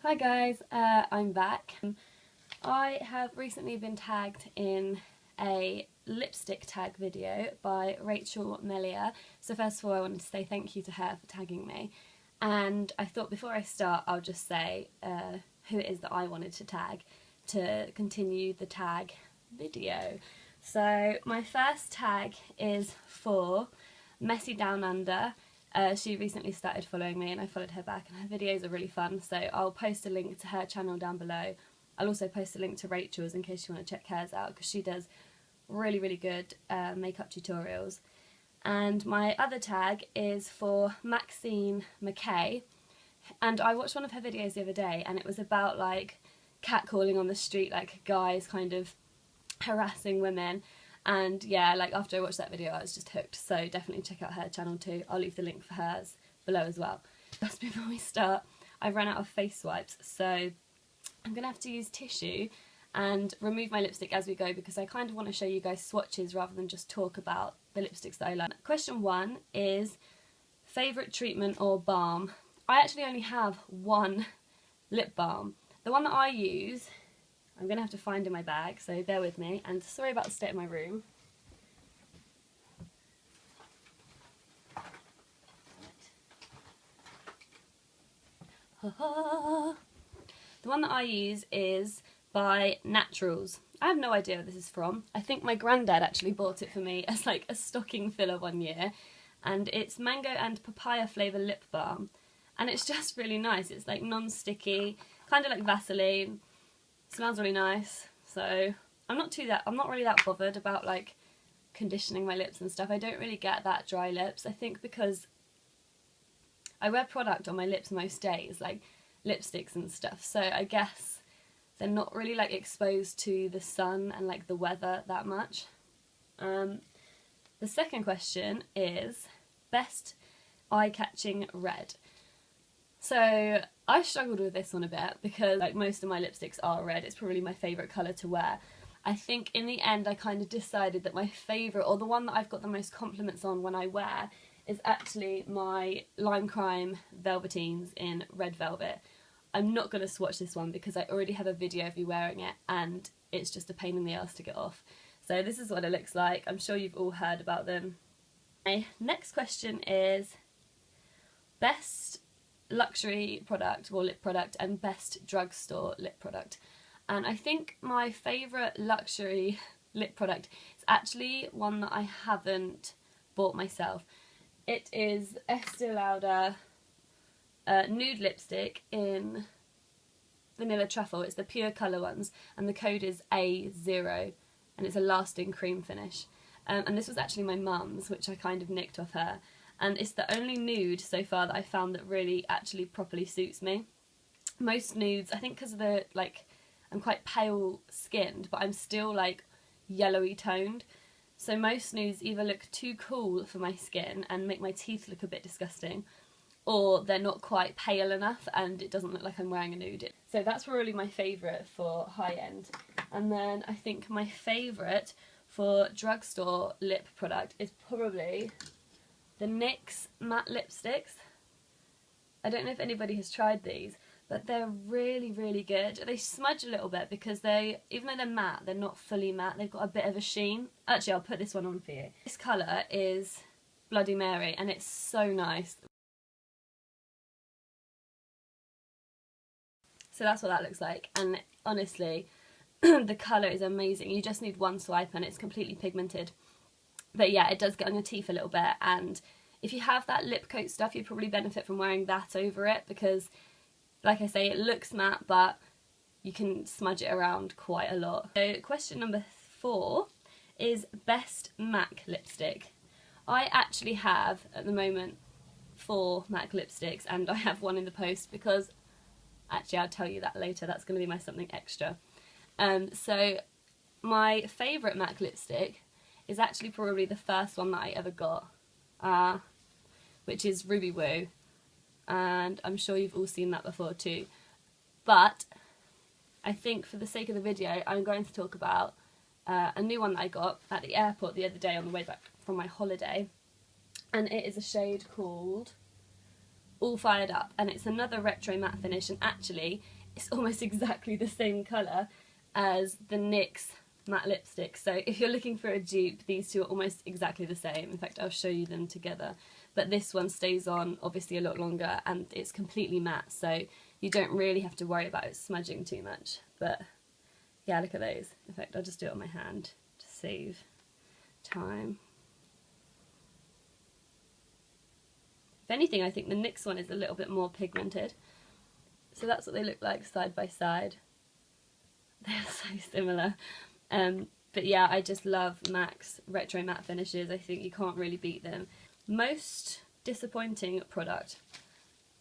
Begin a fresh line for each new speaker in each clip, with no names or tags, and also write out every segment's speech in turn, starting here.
Hi guys, I'm back. I have recently been tagged in a lipstick tag video by Rachel Mellier. So first of all I wanted to say thank you to her for tagging me, and I thought before I start I'll just say who it is that I wanted to tag to continue the tag video. So my first tag is for Messy Downunder. She recently started following me and I followed her back, and her videos are really fun, so I'll post a link to her channel down below. I'll also post a link to Rachel's in case you want to check hers out, because she does really good makeup tutorials. And my other tag is for Maxine Mckay, and I watched one of her videos the other day and it was about like catcalling on the street, like guys kind of harassing women. And yeah, like after I watched that video I was just hooked, so definitely check out her channel too. I'll leave the link for hers below as well. Just before we start, I've run out of face wipes, so I'm going to have to use tissue and remove my lipstick as we go, because I kind of want to show you guys swatches rather than just talk about the lipsticks that I like. Question 1 is favourite treatment or balm. I actually only have one lip balm. The one that I use I'm going to have to find in my bag, so bear with me, and sorry about the state of my room. The one that I use is by Naturals. I have no idea where this is from. I think my granddad actually bought it for me as like a stocking filler one year, and it's mango and papaya flavour lip balm, and it's just really nice. It's like non-sticky, kind of like Vaseline. Smells really nice, so I'm not really that bothered about like conditioning my lips and stuff. I don't really get that dry lips. I think because I wear product on my lips most days, like lipsticks and stuff, so I guess they're not really like exposed to the sun and like the weather that much. The second question is best eye-catching red. So I struggled with this one a bit because like most of my lipsticks are red. It's probably my favourite colour to wear. I think in the end I kind of decided that my favourite, or the one that I've got the most compliments on when I wear, is actually my Lime Crime Velveteens in Red Velvet. I'm not going to swatch this one because I already have a video of me wearing it and it's just a pain in the ass to get off. So this is what it looks like. I'm sure you've all heard about them. My next question is best luxury product or lip product and best drugstore lip product. And I think my favourite luxury lip product is actually one that I haven't bought myself. It is Estee Lauder nude lipstick in Vanilla Truffle. It's the pure colour ones, and the code is A0, and it's a lasting cream finish. And this was actually my mum's, which I kind of nicked off her. And it's the only nude so far that I found that really actually properly suits me. Most nudes, I think because of the, like, I'm quite pale skinned, but I'm still like yellowy toned. So most nudes either look too cool for my skin and make my teeth look a bit disgusting, or they're not quite pale enough and it doesn't look like I'm wearing a nude. So that's really my favourite for high end. And then I think my favourite for drugstore lip product is probably the NYX matte lipsticks. I don't know if anybody has tried these, but they're really good. They smudge a little bit because even though they're matte, they're not fully matte. They've got a bit of a sheen. Actually, I'll put this one on for you. This colour is Bloody Mary and it's so nice. So that's what that looks like, and honestly the colour is amazing. You just need one swipe and it's completely pigmented. But yeah, it does get on your teeth a little bit, and if you have that lip coat stuff you'd probably benefit from wearing that over it, because like I say, it looks matte but you can smudge it around quite a lot. So question number 4 is best MAC lipstick. I actually have at the moment 4 MAC lipsticks, and I have one in the post because actually I'll tell you that later, that's going to be my something extra. So my favourite MAC lipstick is actually probably the first one that I ever got, which is Ruby Woo, and I'm sure you've all seen that before too. But I think for the sake of the video I'm going to talk about a new one that I got at the airport the other day on the way back from my holiday, and it is a shade called all fired up, and it's another retro matte finish, and actually it's almost exactly the same colour as the NYX matte lipstick. So if you're looking for a dupe, these two are almost exactly the same. In fact, I'll show you them together. But this one stays on obviously a lot longer, and it's completely matte, so you don't really have to worry about it smudging too much. But yeah, look at those. In fact, I'll just do it on my hand to save time. If anything, I think the NYX one is a little bit more pigmented. So that's what they look like side by side. They're so similar. But yeah, I just love MAC's retro matte finishes. I think you can't really beat them. Most disappointing product.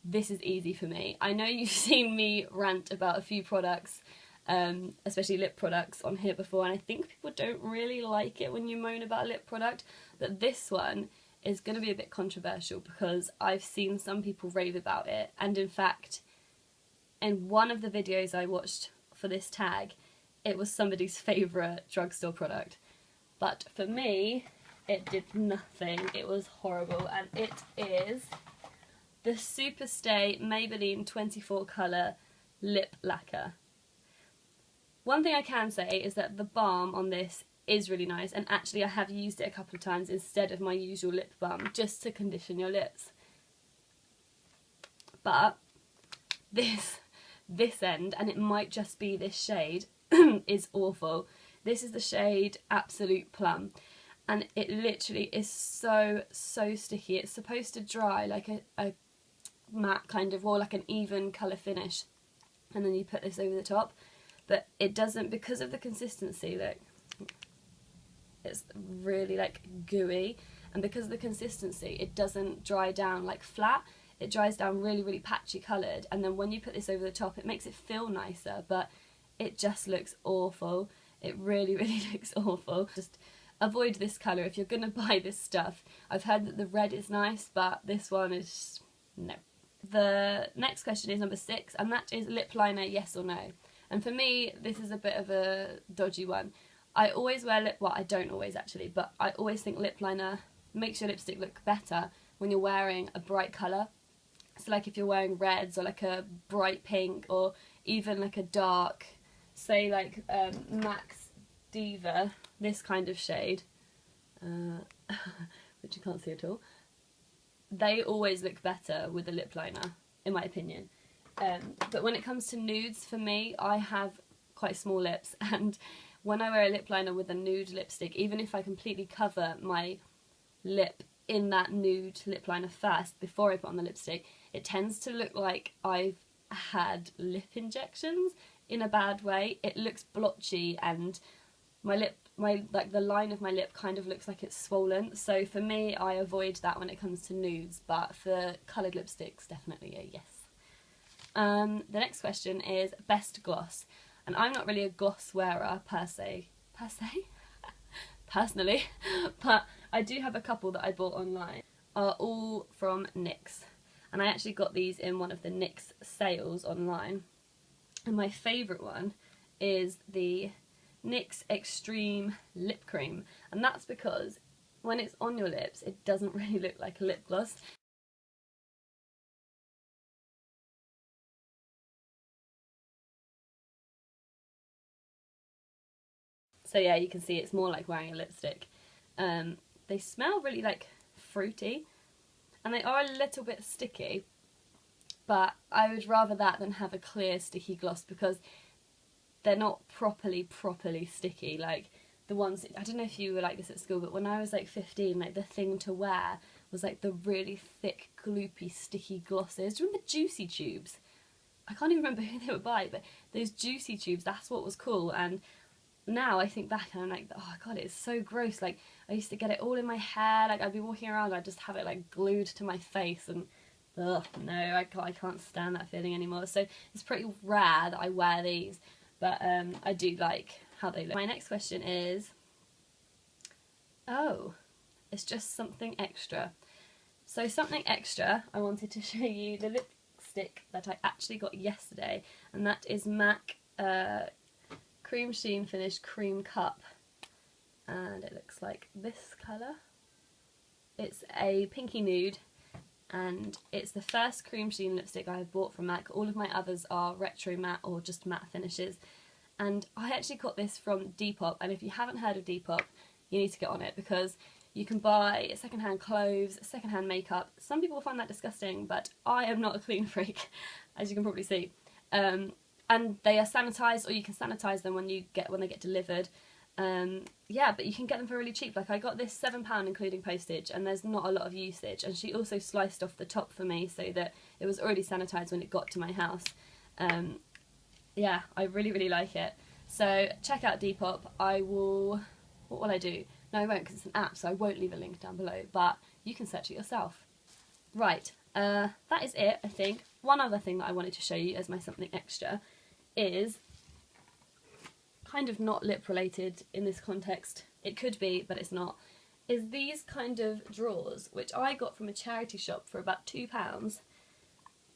This is easy for me. I know you've seen me rant about a few products, especially lip products on here before, and I think people don't really like it when you moan about a lip product, but this one is going to be a bit controversial because I've seen some people rave about it, and in fact, in one of the videos I watched for this tag, it was somebody's favourite drugstore product. But for me, it did nothing. It was horrible, and it is the Superstay Maybelline 24 Colour Lip Lacquer. One thing I can say is that the balm on this is really nice, and actually I have used it a couple of times instead of my usual lip balm just to condition your lips. But this end, and it might just be this shade, is awful. This is the shade Absolute Plum, and it literally is so sticky. It's supposed to dry like a matte kind of, or like an even colour finish, and then you put this over the top, but it doesn't, because of the consistency. Look, it's really like gooey, and because of the consistency it doesn't dry down like flat. It dries down really patchy coloured, and then when you put this over the top it makes it feel nicer, but it just looks awful. It really looks awful. Just avoid this colour if you're going to buy this stuff. I've heard that the red is nice, but this one is no. The next question is number 6, and that is lip liner, yes or no. And for me, this is a bit of a dodgy one. I always wear well, I don't always actually, but I always think lip liner makes your lipstick look better when you're wearing a bright colour. So like if you're wearing reds, or like a bright pink, or even like a dark, say like Max Diva, this kind of shade, which you can't see at all, they always look better with a lip liner, in my opinion. But when it comes to nudes, for me, I have quite small lips, and when I wear a lip liner with a nude lipstick, even if I completely cover my lip in that nude lip liner first before I put on the lipstick, it tends to look like I've had lip injections in a bad way. It looks blotchy, and like the line of my lip kind of looks like it's swollen. So for me, I avoid that when it comes to nudes, but for coloured lipsticks, definitely a yes. The next question is best gloss, and I'm not really a gloss wearer personally, but I do have a couple that I bought online. Are all from NYX, and I actually got these in one of the NYX sales online, and my favourite one is the NYX Extreme Lip Cream, and that's because when it's on your lips it doesn't really look like a lip gloss. So yeah, you can see it's more like wearing a lipstick. They smell really like fruity, and they are a little bit sticky, but I would rather that than have a clear sticky gloss, because they're not properly sticky like the ones, I don't know if you were like this at school, but when I was like 15, like the thing to wear was like the really thick gloopy sticky glosses. Do you remember Juicy Tubes? I can't even remember who they were by, but those Juicy Tubes, that's what was cool. And now I think back and I'm like, oh god, it's so gross. Like I used to get it all in my hair, like I'd be walking around, I'd just have it like glued to my face, and ugh, no, I can't stand that feeling anymore. So it's pretty rare that I wear these, but I do like how they look. My next question is, oh, it's just something extra. So something extra, I wanted to show you the lipstick that I actually got yesterday, and that is MAC Cream Sheen Finish Cream Cup, and it looks like this colour. It's a pinky nude, and it's the first cream sheen lipstick I have bought from MAC. All of my others are retro matte or just matte finishes, and I actually got this from Depop, and if you haven't heard of Depop, you need to get on it, because you can buy secondhand clothes, secondhand makeup. Some people find that disgusting, but I am not a clean freak, as you can probably see. And they are sanitised, or you can sanitise them when they get delivered. Yeah, but you can get them for really cheap. Like, I got this £7 including postage, and there's not a lot of usage. And she also sliced off the top for me so that it was already sanitised when it got to my house. Yeah, I really, really like it. So check out Depop. What will I do? No, I won't, because it's an app, so I won't leave a link down below, but you can search it yourself. Right, that is it, I think. One other thing that I wanted to show you as my something extra is kind of not lip related in this context. It could be, but it's not. Is these kind of drawers, which I got from a charity shop for about £2.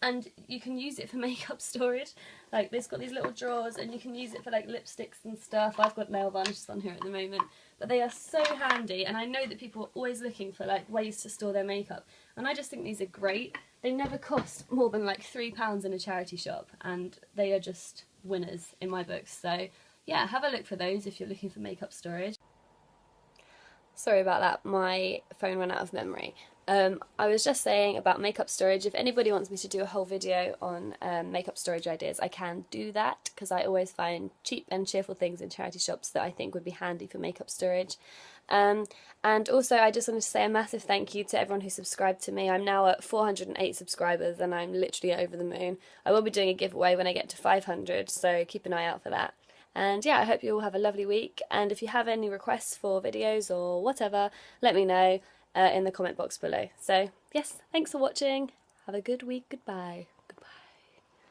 And you can use it for makeup storage. Like, it's got these little drawers, and you can use it for like lipsticks and stuff. I've got nail varnishes on here at the moment, but they are so handy. And I know that people are always looking for like ways to store their makeup, and I just think these are great. They never cost more than like £3 in a charity shop, and they are just winners in my books. So yeah, have a look for those if you're looking for makeup storage. Sorry about that, my phone ran out of memory. I was just saying about makeup storage. If anybody wants me to do a whole video on makeup storage ideas, I can do that, because I always find cheap and cheerful things in charity shops that I think would be handy for makeup storage. And also, I just wanted to say a massive thank you to everyone who subscribed to me. I'm now at 408 subscribers, and I'm literally over the moon. I will be doing a giveaway when I get to 500, so keep an eye out for that. And yeah, I hope you all have a lovely week, and if you have any requests for videos or whatever, let me know in the comment box below. So yes, thanks for watching, have a good week, goodbye.